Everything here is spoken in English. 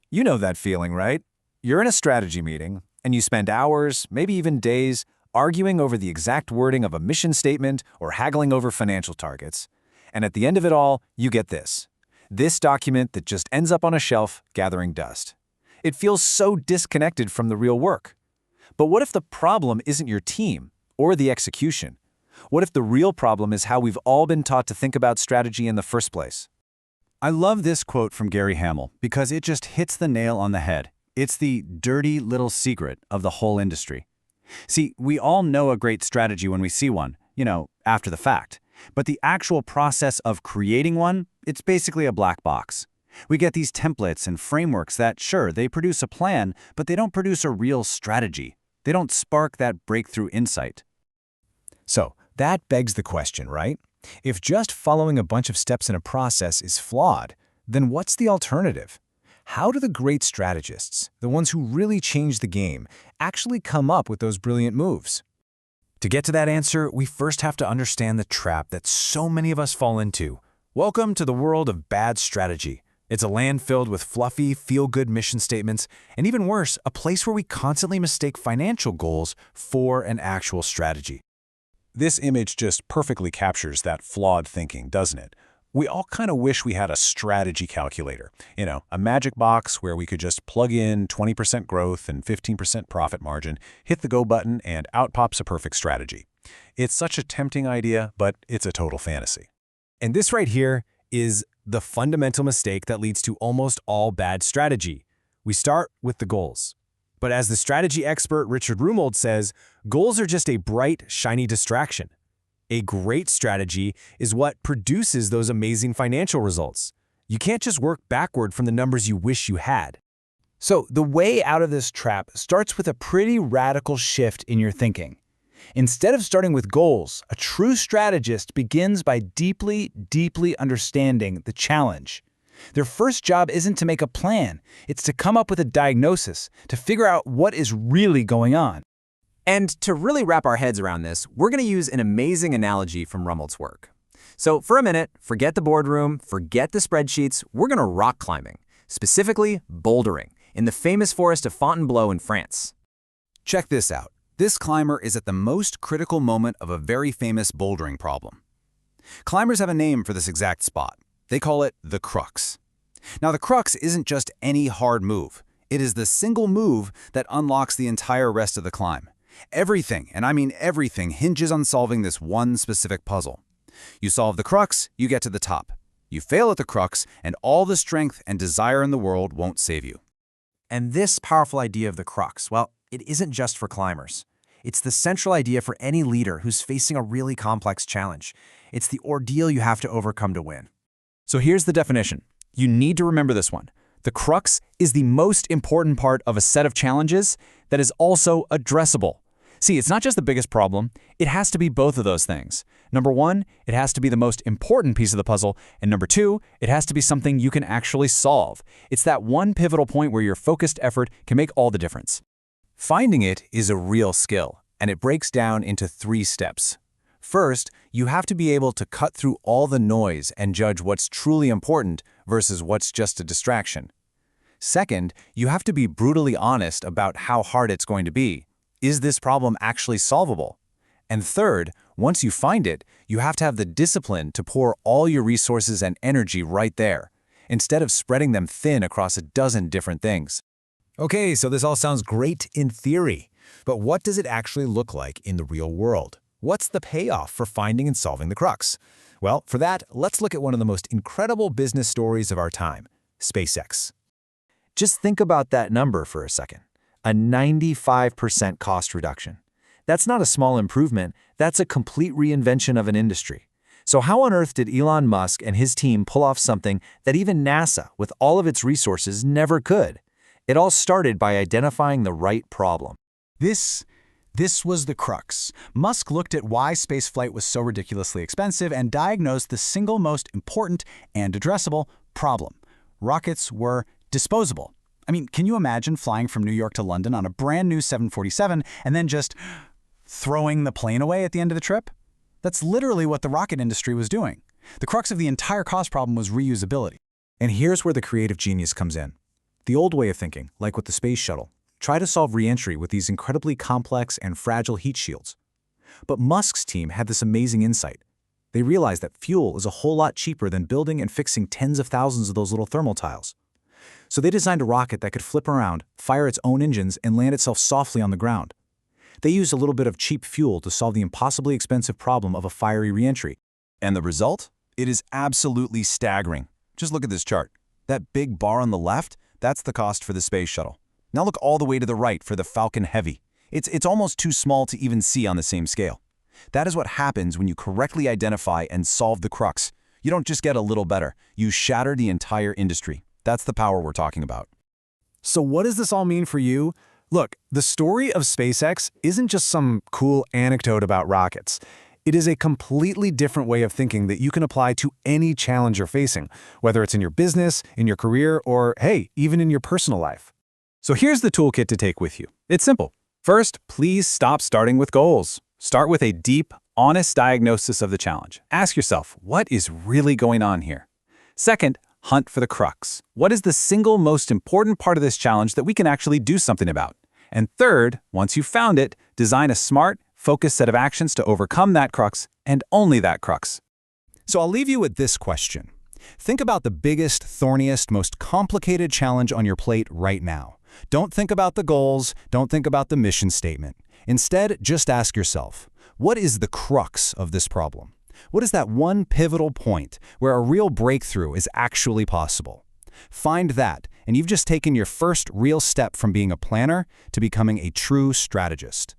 You know that feeling, right? You're in a strategy meeting, and you spend hours, maybe even days, arguing over the exact wording of a mission statement or haggling over financial targets. And at the end of it all, you get this. This document that just ends up on a shelf gathering dust. It feels so disconnected from the real work. But what if the problem isn't your team or the execution? What if the real problem is how we've all been taught to think about strategy in the first place? I love this quote from Gary Hamel because it just hits the nail on the head. It's the dirty little secret of the whole industry. See, we all know a great strategy when we see one, after the fact. But the actual process of creating one, it's basically a black box. We get these templates and frameworks that, sure, they produce a plan, but they don't produce a real strategy. They don't spark that breakthrough insight. So, that begs the question, right? If just following a bunch of steps in a process is flawed, then what's the alternative? How do the great strategists, the ones who really change the game, actually come up with those brilliant moves? To get to that answer, we first have to understand the trap that so many of us fall into. Welcome to the world of bad strategy. It's a land filled with fluffy, feel-good mission statements, and even worse, a place where we constantly mistake financial goals for an actual strategy. This image just perfectly captures that flawed thinking, doesn't it? We all kind of wish we had a strategy calculator, a magic box where we could just plug in 20% growth and 15% profit margin, hit the go button, and out pops a perfect strategy. It's such a tempting idea, but it's a total fantasy. And this right here is the fundamental mistake that leads to almost all bad strategy. We start with the goals. But as the strategy expert Richard Rumelt says, goals are just a bright, shiny distraction. A great strategy is what produces those amazing financial results. You can't just work backward from the numbers you wish you had. So the way out of this trap starts with a pretty radical shift in your thinking. Instead of starting with goals, a true strategist begins by deeply, deeply understanding the challenge. Their first job isn't to make a plan, it's to come up with a diagnosis, to figure out what is really going on. And to really wrap our heads around this, we're going to use an amazing analogy from Rumelt's work. So for a minute, forget the boardroom, forget the spreadsheets, we're going to rock climbing, specifically bouldering, in the famous forest of Fontainebleau in France. Check this out. This climber is at the most critical moment of a very famous bouldering problem. Climbers have a name for this exact spot. They call it the Crux. Now, the Crux isn't just any hard move. It is the single move that unlocks the entire rest of the climb. Everything, and I mean everything, hinges on solving this one specific puzzle. You solve the Crux, you get to the top. You fail at the Crux, and all the strength and desire in the world won't save you. And this powerful idea of the Crux, well, it isn't just for climbers. It's the central idea for any leader who's facing a really complex challenge. It's the ordeal you have to overcome to win. So here's the definition. You need to remember this one. The crux is the most important part of a set of challenges that is also addressable. See, it's not just the biggest problem. It has to be both of those things. Number one, it has to be the most important piece of the puzzle. And number two, it has to be something you can actually solve. It's that one pivotal point where your focused effort can make all the difference. Finding it is a real skill, and it breaks down into 3 steps. First, you have to be able to cut through all the noise and judge what's truly important versus what's just a distraction. Second, you have to be brutally honest about how hard it's going to be. Is this problem actually solvable? And third, once you find it, you have to have the discipline to pour all your resources and energy right there, instead of spreading them thin across a dozen different things. Okay, so this all sounds great in theory, but what does it actually look like in the real world? What's the payoff for finding and solving the crux? Well, for that, let's look at one of the most incredible business stories of our time, SpaceX. Just think about that number for a second. A 95% cost reduction. That's not a small improvement, that's a complete reinvention of an industry. So how on earth did Elon Musk and his team pull off something that even NASA, with all of its resources, never could? It all started by identifying the right problem. This was the crux. Musk looked at why spaceflight was so ridiculously expensive and diagnosed the single most important and addressable problem. Rockets were disposable. I mean, can you imagine flying from New York to London on a brand new 747 and then just throwing the plane away at the end of the trip? That's literally what the rocket industry was doing. The crux of the entire cost problem was reusability. And here's where the creative genius comes in. The old way of thinking, like with the space shuttle, try to solve re-entry with these incredibly complex and fragile heat shields. But Musk's team had this amazing insight. They realized that fuel is a whole lot cheaper than building and fixing tens of thousands of those little thermal tiles. So they designed a rocket that could flip around, fire its own engines, and land itself softly on the ground. They used a little bit of cheap fuel to solve the impossibly expensive problem of a fiery re-entry. And the result? It is absolutely staggering. Just look at this chart. That big bar on the left, that's the cost for the space shuttle. Now look all the way to the right for the Falcon Heavy. It's almost too small to even see on the same scale. That is what happens when you correctly identify and solve the crux. You don't just get a little better. You shatter the entire industry. That's the power we're talking about. So what does this all mean for you? Look, the story of SpaceX isn't just some cool anecdote about rockets. It is a completely different way of thinking that you can apply to any challenge you're facing, whether it's in your business, in your career, or, hey, even in your personal life. So here's the toolkit to take with you. It's simple. First, please stop starting with goals. Start with a deep, honest diagnosis of the challenge. Ask yourself, what is really going on here? Second, hunt for the crux. What is the single most important part of this challenge that we can actually do something about? And third, once you've found it, design a smart, focused set of actions to overcome that crux, and only that crux. So I'll leave you with this question. Think about the biggest, thorniest, most complicated challenge on your plate right now. Don't think about the goals, don't think about the mission statement. Instead, just ask yourself, what is the crux of this problem? What is that one pivotal point where a real breakthrough is actually possible? Find that, and you've just taken your first real step from being a planner to becoming a true strategist.